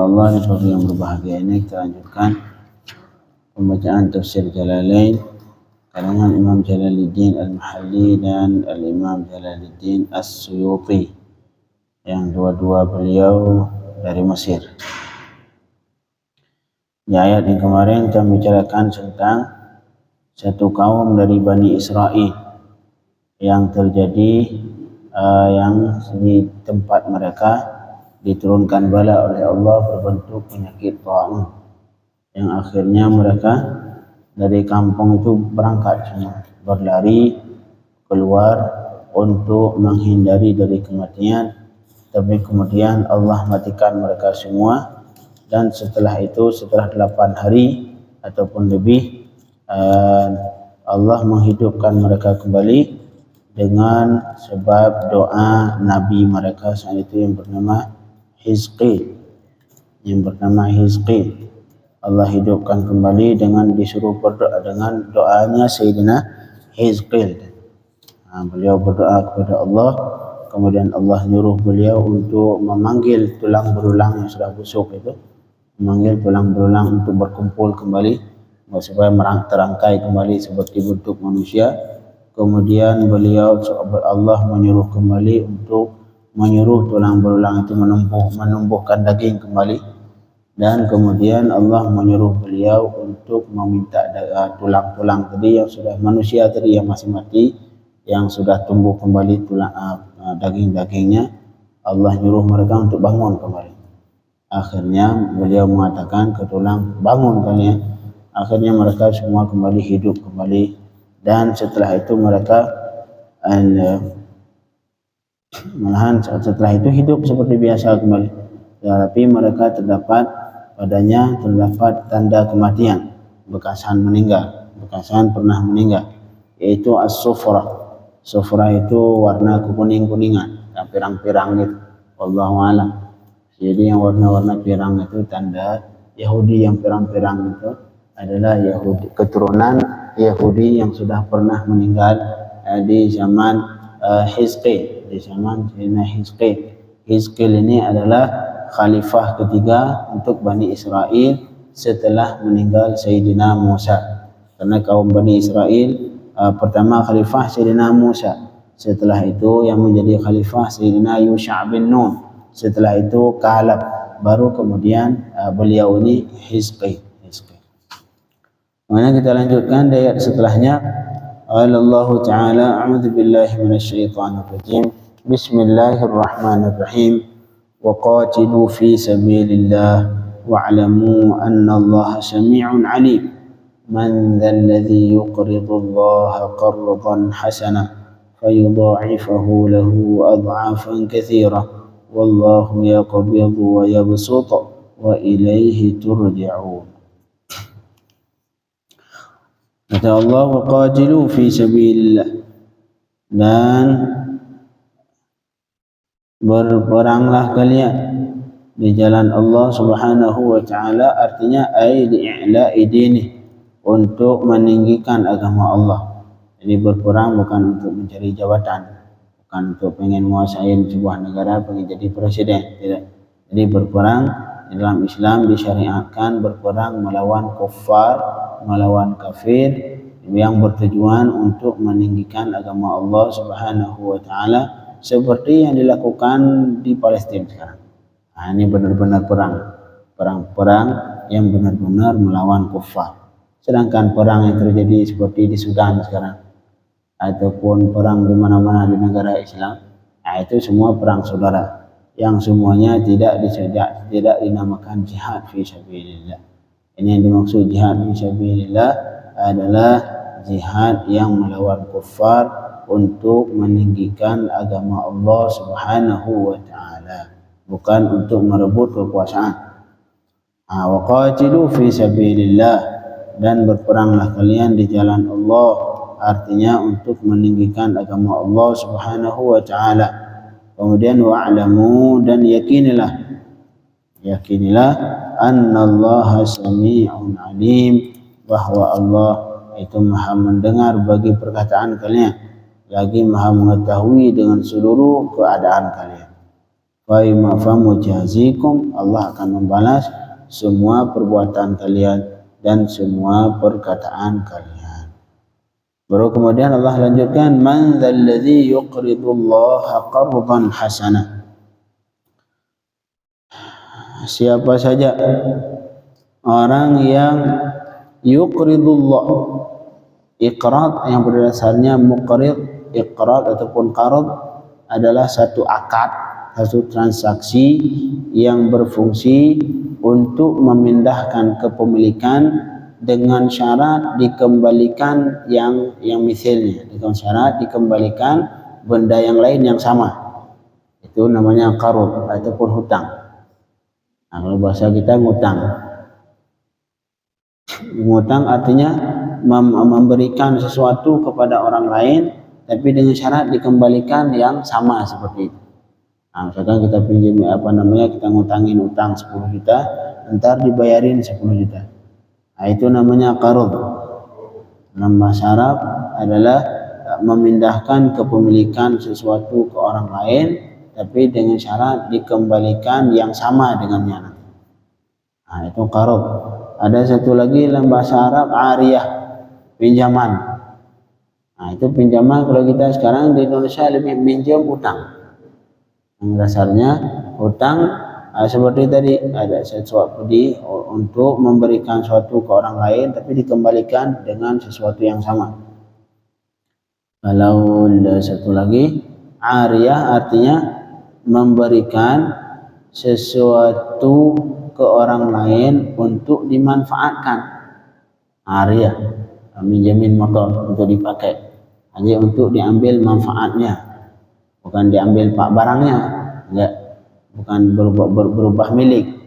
Insyaallah di pagi yang berbahagia ini kita lanjutkan pembacaan tafsir Jalalain karangan Imam Jalaluddin Al-Mahalli dan Al-Imam Jalaluddin As-Suyuti, yang dua-dua beliau dari Mesir. Di ayat yang kemarin kita bicarakan tentang satu kaum dari Bani Israel yang terjadi yang di tempat mereka diturunkan bala oleh Allah berbentuk penyakit ta'un, yang akhirnya mereka dari kampung itu berangkat semua berlari keluar untuk menghindari dari kematian, tapi kemudian Allah matikan mereka semua. Dan setelah itu, setelah 8 hari ataupun lebih, Allah menghidupkan mereka kembali dengan sebab doa Nabi mereka saat itu yang bernama Hizqil. Allah hidupkan kembali dengan disuruh berdoa dengan doanya Sayyidina Hizqil. Beliau berdoa kepada Allah, kemudian Allah nyuruh beliau untuk memanggil tulang berulang yang sudah busuk itu, memanggil tulang berulang untuk berkumpul kembali supaya terangkai kembali seperti bentuk manusia. Kemudian Allah menyuruh kembali untuk menyuruh tulang berulang itu menumbuhkan daging kembali, dan kemudian Allah menyuruh beliau untuk meminta tulang-tulang tadi yang sudah manusia tadi yang masih mati, yang sudah tumbuh kembali tulang daging-dagingnya, Allah nyuruh mereka untuk bangun kembali. Akhirnya beliau mengatakan ke tulang, bangun kalian. Akhirnya mereka semua kembali hidup kembali, dan setelah itu mereka malahan setelah itu hidup seperti biasa kembali, tetapi mereka terdapat tanda kematian, bekasan pernah meninggal, yaitu as-sufrah. Sufrah itu warna kekuning-kuningan, pirang-pirang gitu, wallahu a'lam. Jadi yang warna-warna pirang itu tanda Yahudi, yang pirang-pirang itu adalah Yahudi, keturunan Yahudi yang sudah pernah meninggal di zaman Hizqil. Di zaman Sayyidina Hizqil. Hizqil ini adalah khalifah ketiga untuk Bani Israel setelah meninggal Sayyidina Musa. Karena kaum Bani Israel pertama khalifah Sayyidina Musa, setelah itu yang menjadi khalifah Sayyidina Yusha' bin Nun, setelah itu Kalab, baru kemudian beliau ini Hizqil. Kemudian kita lanjutkan di ayat setelahnya. Allah Ta'ala, a'udzu billahi minasyaitonir rajim. Bismillahirrahmanirrahim. Wa qatilu fi sabilillah wa'lamu anna Allah samii'un 'alim. Man dzalladzi yuqridu Allah qardan hasana fayudha'ifahu lahu adha'afan katsira wallahu yaqbidu wa yabsutu wa ilaihi turja'un. Kata Allah, wa qatilu fi sabilillah, dan berperanglah kalian di jalan Allah Subhanahu wa taala, artinya ai li'i'la'i dini, untuk meninggikan agama Allah. Jadi berperang bukan untuk mencari jabatan, bukan untuk pengen menguasai sebuah negara, pengen jadi presiden, tidak. Jadi berperang dalam Islam disyariatkan berperang melawan kuffar, melawan kafir, yang bertujuan untuk meninggikan agama Allah Subhanahu wa taala, seperti yang dilakukan di Palestina sekarang. Ini benar-benar perang yang benar-benar melawan kuffar. Sedangkan perang yang terjadi seperti di Sudan sekarang, ataupun perang di mana-mana di negara Islam, itu semua perang saudara, yang semuanya tidak dinamakan jihad fi sabilillah. Ini yang dimaksud jihad fi sabilillah adalah jihad yang melawan kuffar untuk meninggikan agama Allah Subhanahu wa taala, bukan untuk merebut kekuasaan. Wa qatilu fi sabilillah, dan berperanglah kalian di jalan Allah, artinya untuk meninggikan agama Allah Subhanahu wa taala. Kemudian wa'lamu, dan yakinilah annallaha sami'un alim, bahwa Allah itu maha mendengar bagi perkataan kalian, lagi maha mengetahui dengan seluruh keadaan kalian. famujazikum, Allah akan membalas semua perbuatan kalian dan semua perkataan kalian. Baru kemudian Allah lanjutkan, man dzalladzi yuqridullaha qardan hasanah. Siapa saja orang yang yuqridullah, iqrad yang berdasarnya muqrid, iqrad ataupun qard adalah satu akad, satu transaksi yang berfungsi untuk memindahkan kepemilikan dengan syarat dikembalikan yang misalnya, dengan syarat dikembalikan benda yang lain yang sama. Itu namanya qard ataupun hutang. Nah, kalau bahasa kita ngutang. Ngutang artinya memberikan sesuatu kepada orang lain tapi dengan syarat dikembalikan yang sama seperti itu. Nah, misalkan kita pinjam kita ngutangin utang 10 juta, ntar dibayarin 10 juta. Nah, itu namanya qard. Dalam bahasa Arab adalah memindahkan kepemilikan sesuatu ke orang lain tapi dengan syarat dikembalikan yang sama dengannya. Nah, itu qard. Ada satu lagi dalam bahasa Arab ariyah, pinjaman. Nah, itu pinjaman kalau kita sekarang di Indonesia lebih minjam utang. Yang dasarnya utang seperti tadi ada sesuatu untuk memberikan sesuatu ke orang lain tapi dikembalikan dengan sesuatu yang sama. Kalau ada satu lagi ariyah artinya memberikan sesuatu ke orang lain untuk dimanfaatkan. Ariyah, minjamin motor untuk dipakai, hanya untuk diambil manfaatnya, bukan diambil barangnya, enggak, bukan berubah milik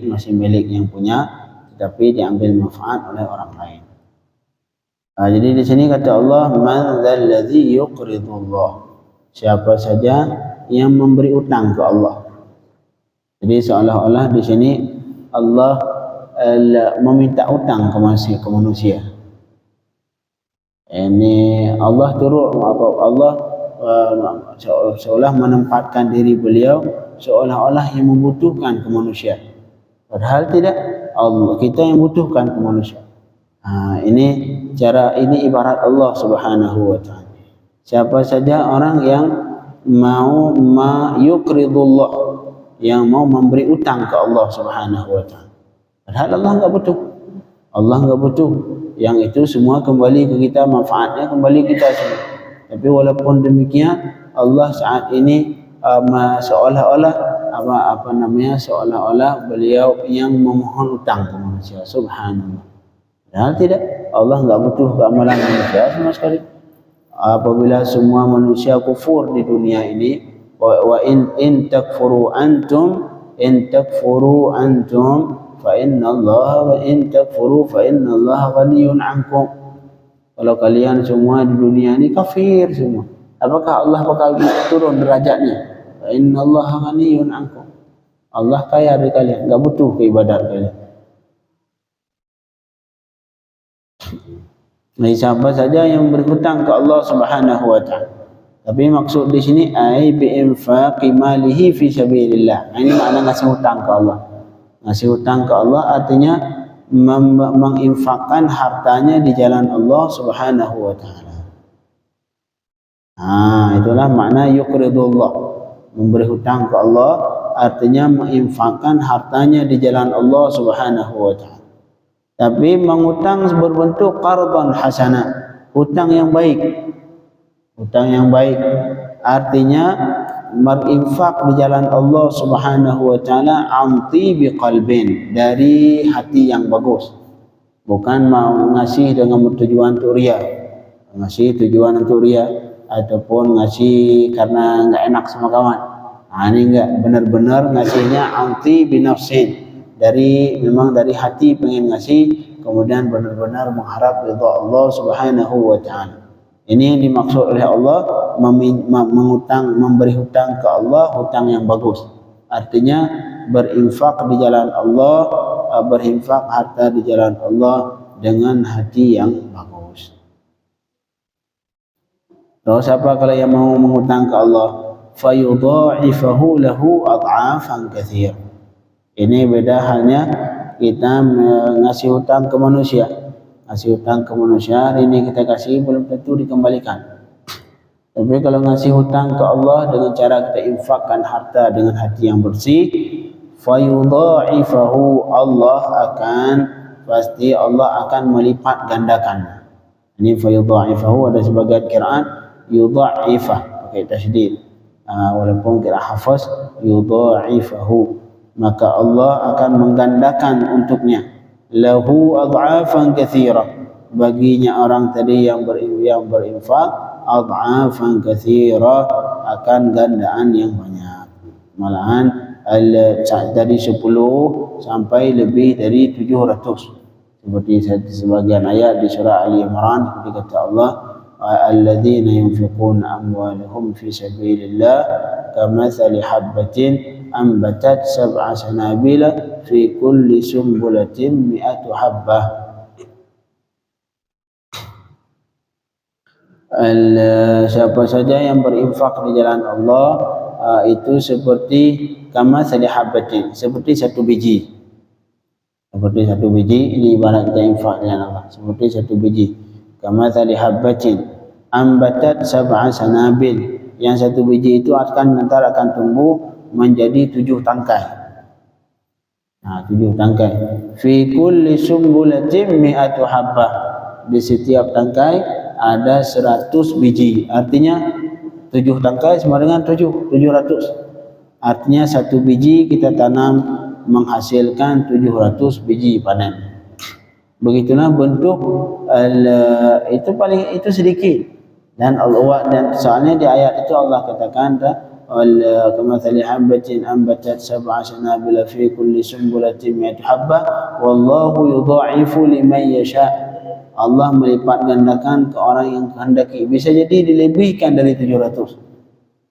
masih milik yang punya, tetapi diambil manfaat oleh orang lain. Nah, jadi di sini kata Allah, man dzalladzi yuqridullah, siapa saja yang memberi utang ke Allah. Jadi seolah-olah di sini Allah meminta utang ke manusia. Ini Allah Allah seolah menempatkan diri beliau seolah-olah yang membutuhkan ke manusia. Padahal tidak, Allah kita yang butuhkan ke manusia. Nah, ini ibarat Allah Subhanahu wa taala. Siapa saja orang yang mau yuqridullah, yang mau memberi utang ke Allah Subhanahu wa taala. Padahal Allah enggak butuh. Allah enggak butuh. Yang itu semua kembali ke kita, manfaatnya kembali kita semua. Tapi walaupun demikian, Allah saat ini seolah-olah seolah-olah beliau yang memohon utang ke manusia. Subhanallah. Padahal tidak. Allah enggak butuh amalan manusia sama sekali. Apabila semua manusia kufur di dunia ini, wa in takfuru antum fa innallaha wa in takfuru fa innallaha ghaniyun 'ankum. Kalau kalian semua di dunia ini kafir semua, apakah Allah bakal turun derajatnya? Fa innallaha ghaniyun 'ankum. Allah kaya dari kalian, enggak butuh ke ibadat kalian. Nah, siapa saja yang berhutang ke Allah Subhanahu wa taala. Tapi maksud di sini ai bi infaqi malihi fi sabilillah. Ini makna ngasih hutang ke Allah. Ngasih hutang ke Allah artinya menginfakkan hartanya di jalan Allah Subhanahu wa taala. Nah, itulah makna yuqridullah. Memberi hutang ke Allah artinya menginfakkan hartanya di jalan Allah Subhanahu wa taala. Tapi mengutang berbentuk qardan hasanah, hutang yang baik. Hutang yang baik artinya berinfak di jalan Allah Subhanahu wa taala amti biqalbin, dari hati yang bagus. Bukan mau ngasih dengan tujuan untuk riya. Ngasih tujuan untuk riya ataupun ngasih karena enggak enak sama kawan. Nah, ini enggak, benar-benar ngasihnya amti binafsin. Memang dari hati pengen ngasih, kemudian benar-benar mengharap ridha Allah Subhanahu wa taala. Ini yang dimaksud oleh Allah memberi hutang ke Allah, hutang yang bagus. Artinya berinfak di jalan Allah, berinfak harta di jalan Allah dengan hati yang bagus. Terus apa kalau yang mau mengutang ke Allah? fayudha'ifahu lahu ad'afan katsir. Ini beda halnya kita ngasih hutang ke manusia. Ngasih hutang ke manusia, hari ini kita kasih belum tentu dikembalikan. Tapi kalau ngasih hutang ke Allah dengan cara kita infakkan harta dengan hati yang bersih, fayudha'ifahu, pasti Allah akan melipat gandakan. Ini fayudha'ifahu, ada sebagian qiraat yudha'ifah pakai tasydid, walaupun qiraat Hafs yudha'ifahu, maka Allah akan menggandakan untuknya, lahu ad'afan katsira, baginya orang tadi yang berinfak, ad'afan katsira, akan gandaan yang banyak. Malahan dari 10 sampai lebih dari 700, seperti sebagian ayat di surah Ali Imran ketika kata Allah, alladzina yunfiquna amwalahum fi sabilillah kamathali habbatin ambatat sab'a sanabila fi kulli sumbulatin mi'atu habbah. Siapa saja yang berinfak di jalan Allah, itu seperti kamathali habbatin, seperti satu biji. Seperti satu biji, ini ibarat kita infak di jalan Allah, seperti satu biji. Kamathali habbatin ambatat sab'a sanabil, yang satu biji itu akan tumbuh menjadi 7 tangkai. 7 tangkai. Fi kulli sumbulatin mi'atu habbah, di setiap tangkai ada 100 biji. Artinya 7 tangkai sama dengan 700. Artinya satu biji kita tanam menghasilkan 700 biji panen. Begitulah bentuk itu sedikit. Dan soalnya di ayat itu Allah katakan kamathali habbatin ambatat sab'a sanabila fi kulli sumbulatin mi'atu habbah wallahu yudha'ifu liman yasha. Allah melipat gandakan ke orang yang kehendaki. Bisa jadi dilebihkan dari 700.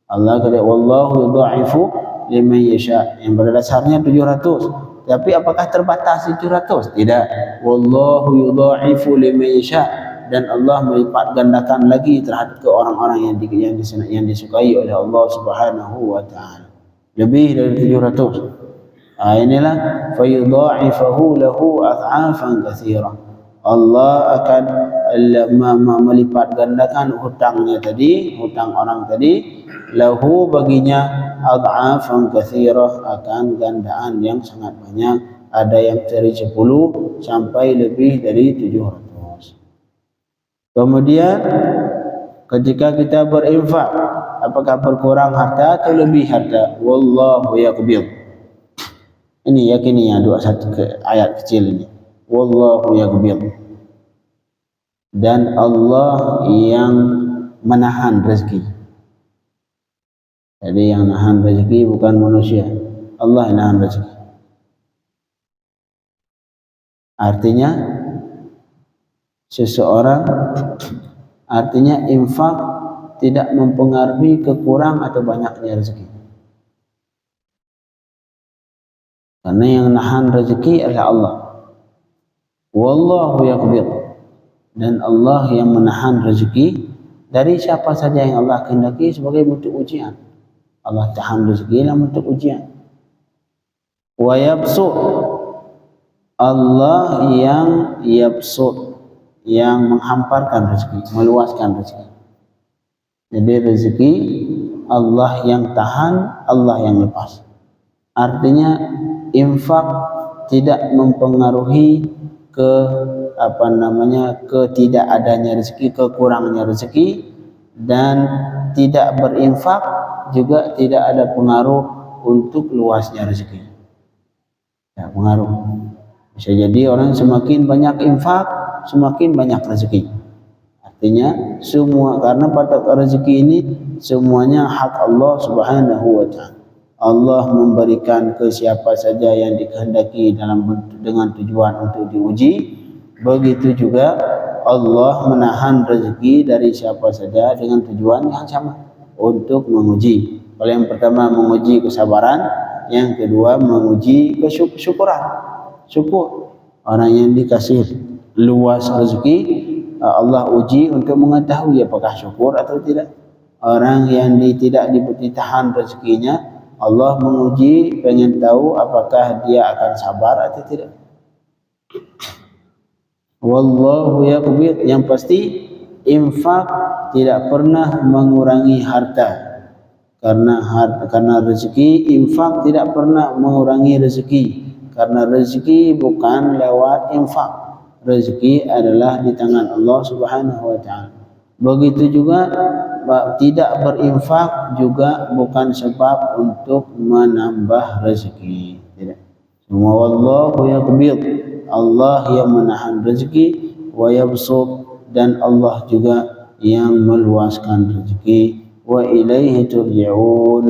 Allah kata wallahu yudha'ifu liman yasha, yang pada dasarnya 700. Tapi apakah terbatas 700? Tidak. Wallahu yudha'ifu liman yasha, dan Allah melipat gandakan lagi terhadap ke orang-orang yang disukai oleh Allah Subhanahu wa taala. Lebih dari 700. Inilah fayudha'ifahu lahu ad'afan katsira. Allah akan melipat gandakan hutangnya tadi, hutang orang tadi, lahu baginya ad'afan katsira, akan gandaan yang sangat banyak. Ada yang dari 10 sampai lebih dari 700. Kemudian ketika kita berinfak, apakah berkurang harta atau lebih harta? Wallahu yaqbid. Ini yakini ya, ayat kecil ini. Wallahu yaqbid. Dan Allah yang menahan rezeki. Jadi yang menahan rezeki bukan manusia. Allah yang menahan rezeki. Artinya infak tidak mempengaruhi kekurang atau banyaknya rezeki. Karena yang menahan rezeki adalah Allah. Wallahu yaqbid, dan Allah yang menahan rezeki dari siapa saja yang Allah kehendaki sebagai bentuk ujian. Allah tahan rezeki dalam bentuk ujian. Wa yabsut, Allah yang yabsut, yang menghamparkan rezeki, meluaskan rezeki. Jadi rezeki Allah yang tahan, Allah yang lepas. Artinya infak tidak mempengaruhi ketidakadanya rezeki, kekurangnya rezeki, dan tidak berinfak juga tidak ada pengaruh untuk luasnya rezeki. Tidak pengaruh. Bisa jadi orang semakin banyak infak, semakin banyak rezeki. Artinya semua, karena pada rezeki ini semuanya hak Allah Subhanahu wa taala. Allah memberikan ke siapa saja yang dikehendaki dengan tujuan untuk diuji. Begitu juga Allah menahan rezeki dari siapa saja dengan tujuan yang sama, untuk menguji. Kalau yang pertama menguji kesabaran, yang kedua menguji kesyukuran. Syukur. Orang yang dikasih luas rezeki, Allah uji untuk mengetahui apakah syukur atau tidak. Orang yang tidak ditahan rezekinya, Allah menguji, pengen tahu apakah dia akan sabar atau tidak. Wallahu yaqbid, yang pasti infak tidak pernah mengurangi harta. Karena rezeki, infak tidak pernah mengurangi rezeki. Karena rezeki bukan lewat infak. Rezeki adalah di tangan Allah Subhanahu wa taala. Begitu juga tidak berinfak juga bukan sebab untuk menambah rezeki. Tidak. Semua wallahu yaqbid, Allah yang menahan rezeki, wa yabsut, dan Allah juga yang meluaskan rezeki, wa ilaihi turja'un,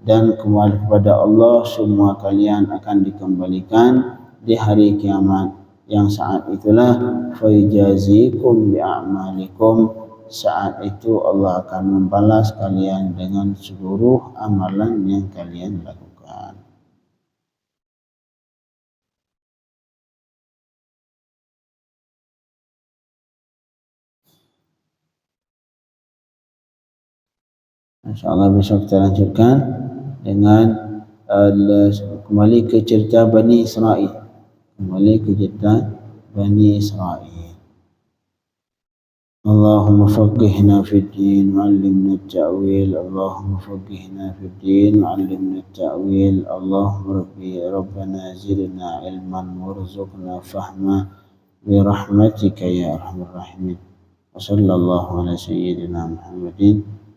dan kembali kepada Allah semua kalian akan dikembalikan di hari kiamat. Yang saat itulah fayajazikum bi'amalikum, saat itu Allah akan membalas kalian dengan seluruh amalan yang kalian lakukan. InsyaAllah besok kita lanjutkan dengan kembali ke cerita Bani Israel. Kembali ke cerita Bani Israel. اللهم فقهنا في الدين وعلمنا التأويل. اللهم فقهنا في الدين وعلمنا التأويل. اللهم ربنا زدنا علما وارزقنا فهما برحمتك يا أرحم الراحمين. وصلى الله على سيدنا محمد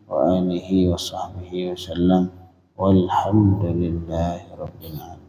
وآله وصحبه وسلم والحمد لله رب العالمين.